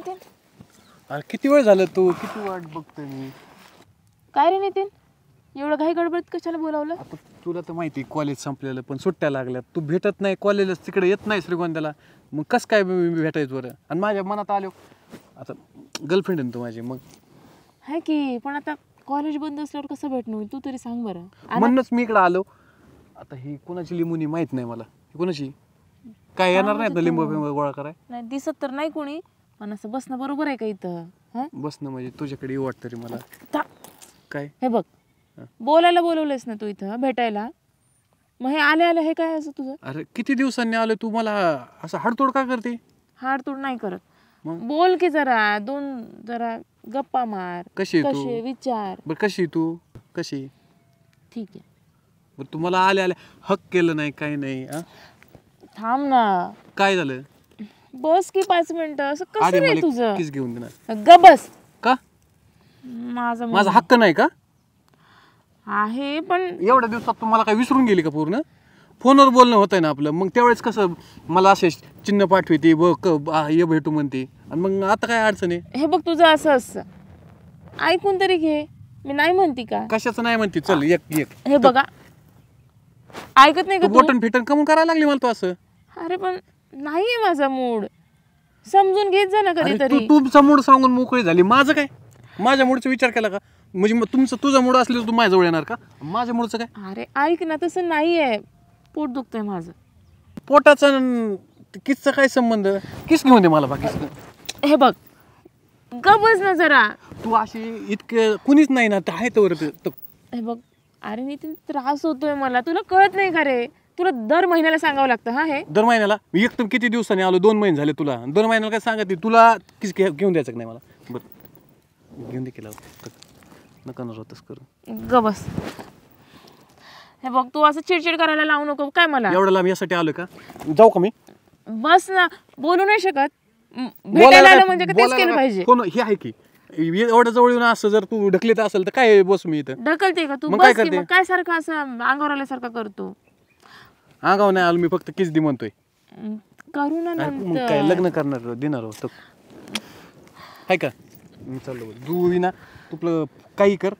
नितीन? अरे किती वेळ झालं तू किती वाट बघतोय मी. काय रे नितीन, एवढं घाई गडबडीत कशाला बोलावलं? आता तुला तर माहिती कॉलेज संपलेलं पण सुट्ट्या लागल्यात. तू भेटत नाही कॉलेजला, तिकडे येत नाही श्रीगोंद्याला. मग कसं काय मी भेटायचं बरं? आणि माझ्या मनात आलो आता गर्लफ्रेंड आहे ना तू माझी. मग आहे की, पण आता कॉलेज बंद असल्यावर कसं भेटणं होईल तू तरी सांग बरं. म्हणूनच मी इकडे आलो. आता ही कोणाची लिंबुनी माहित नाही मला. ही कोणाची काय येणार नाही ना लिंबू बिंबू गोळा कराय? नाही दिसत तर नाही कोणी, पण असं बसणं बरोबर आहे का इथं? बसणं म्हणजे तुझ्याकडे येऊ वाटतं रे मला. काय हे बघ, बोलायला बोलवलंयस ना तू इथं भेटायला, मग हे आले आले हे काय असं तुझं? अरे किती दिवसांनी आलो, तू मला असं हाडतोड का करते? हाडतोड नाही करत. मग? बोल की जरा गप्पा मार. कशी आहे कसे तू? विचार. बरं कशी तू कशी? ठीक आहे, बरं तू मला आले आले हक केलं नाही काही नाही. थांब ना. काय झालं? बस की 5 मिनिटं. असं कसं अरे रे मला तुझं? किस घेऊन देणार ग बस. का? माझा हक्क नाही का? आहे पण एवढ्या दिवसात तू मला काय विसरून गेली का पूर्ण? फोनवर बोलणं होतंय ना आपलं. मग त्यावेळेस कसं मला असे चिन्ह पाठवते ये भेटू म्हणते, आणि मग आता काय अडचण आहे? हे बघ तुझं असं असं ऐकून तरी घे. मी नाही म्हणती का? कशाचं नाही म्हणते? चल एक हे बघा, ऐकत नाही का तू तू? बोटन फिटन कमून करायला लागली मला तू असं. अरे पण नाहीये माझा मूड, समजून घेत जा ना अरे कधीतरी. तू तुमचा मूड सांगून मोकळी झाली. माझं काय? माझ्या मूडचा विचार केला का? म्हणजे मग तुझा मूड असले तर तू माझ्या जवळ येणार का? माझ्या मूडचं काय? अरे ऐक ना, तसं नाहीये. पोट दुखतंय माझं. पोटाचा किसचा काय संबंध? किस घेऊन दे मला बाकी. हे बघ, गबस ना जरा. तू अशी इतकं कुणीच नाही ना आहे तर. हे बघ, अरे नितीन त्रास होतोय मला, तुला कळत नाही का रे? तुला दर महिन्याला सांगावं लागतं. हे दर महिन्याला मी एक तर किती दिवसांनी आलो, 2 महिने झाले तुला. दर महिन्याला काय सांगत तुला किस घेऊन द्यायचं का नाही मला? बरं घेऊन दे केला नका न होतच करून. गबस. हे बघ, तू असं चिडचिड करायला लावू नको काय मला. एवढं लांब यासाठी आलोय का? जाऊ का मी? बस ना, बोलू नाही शकत. भेटायला आलं म्हणजे का तेच केलं पाहिजे? कोण हे आहे की एवढ्या जवळ येऊन असं जर तू ढकलीत असेल तर काय बस मी इथं? ढकलते का तू? मग काय बस की, करते? मग काय सारखं असं अंगावर आल्यासारखं करतो? अंगाव नाही आलो मी, फक्त किस दे म्हणतोय. करू ना मग काय नंतर. लग्न करणार देणार होतं आहे का? मी चाललो तू ना तुला काही कर,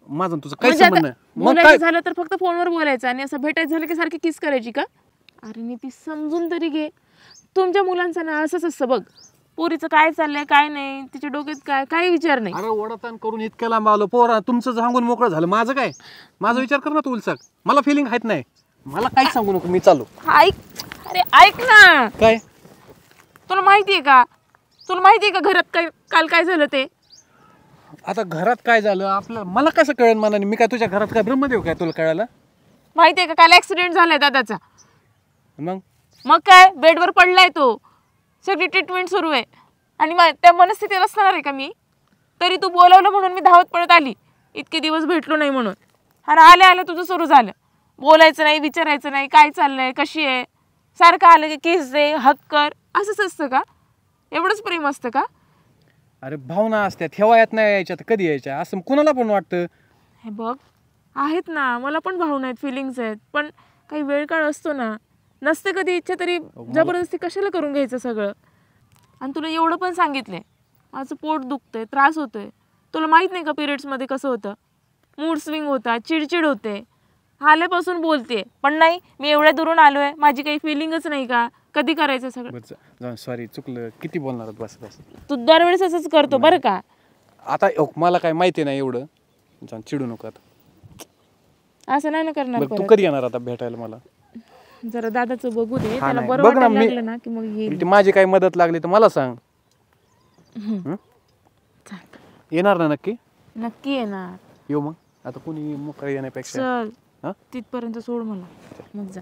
माझं तुझं काही म्हणजे संबंध आता नाही. मग बोलायचं काय झालं तर फक्त फोनवर बोलायचं, आणि असं भेटायचं झालं की सारखी किस करायची का? अरे नीती, समजून तरी घे. तुमच्या मुलांचं ना असंच असतं बघ. पोरीचं काय चाललंय काय नाही, तिच्या डोक्यात काय काही विचार नाही. अरे वडाताण करून इतक्या लांब आलो पोरा, तुमचं सांगून मोकळं झालं. माझं काय? माझा विचार कर ना तू उलसाक. मला फिलिंग आहेत नाही, मला काहीच सांगू नको. मी चाललो. ऐक, अरे ऐक ना. काय? तुला माहितीये का घरात काय काल काय झालं ते? आता घरात काय झालं आपलं मला कसं कळेल मनाने? मी काय तुझ्या घरात काय ब्रह्मदेव काय तुला कळायला? माहितीये का काल ऍक्सिडेंट झालाय दादाचा. मग काय बेडवर पडलाय तो, सगळी ट्रीटमेंट सुरू आहे, आणि त्या मनस्थितीत असणार आहे का मी? तरी तू बोलावलं म्हणून मी धावत पडत आली. इतके दिवस भेटलो नाही म्हणून. अरे आले तुझं सुरू झालं. बोलायचं नाही, विचारायचं नाही, काय चाललंय, कशी आहे. सारखं आलं की किस दे, हक कर. असंच असतं का? एवढंच प्रेम असतं का? अरे भावना असतात, ठेवायत नाही यायच्या तर कधी यायच्या असं कुणाला पण वाटतं. हे बघ, आहेत ना, मला पण भावना आहेत, फिलिंग्स आहेत, पण काही वेळ काळ असतो ना. नसते कधी इच्छा तरी जबरदस्ती कशाला करून घ्यायचं सगळं? आणि तुला एवढं पण सांगितलंय, माझं पोट दुखतंय, त्रास होतोय. तुला माहित नाही का पिरियड्समध्ये कसं होतं? मूड स्विंग होता, चिडचिड होते. आल्यापासून बोलते, पण नाही, मी एवढ्या दुरून आलोय, माझी काही फिलिंगच नाही का? कधी करायचं सगळं? सॉरी चुकलं. किती बोलणार बस. तू दरवेळेस असंच करतो बरं का? आता मला काय माहिती नाही एवढं. जाऊन चिडू नको आता. असं नाही ना करणार तू परत. कधी येणार आता भेटायला मला? जरा दादाचं बघू दे, त्याला नाही. बरं बघ ना, वाटायला लागलं ना की मग येईल. माझी काही मदत लागली तर मला सांग. येणार ना नक्की? नक्की येणार. येऊ मग. आता कोणी मोकळं येण्यापेक्षा चल, तिथपर्यंत सोड मला, मग जा.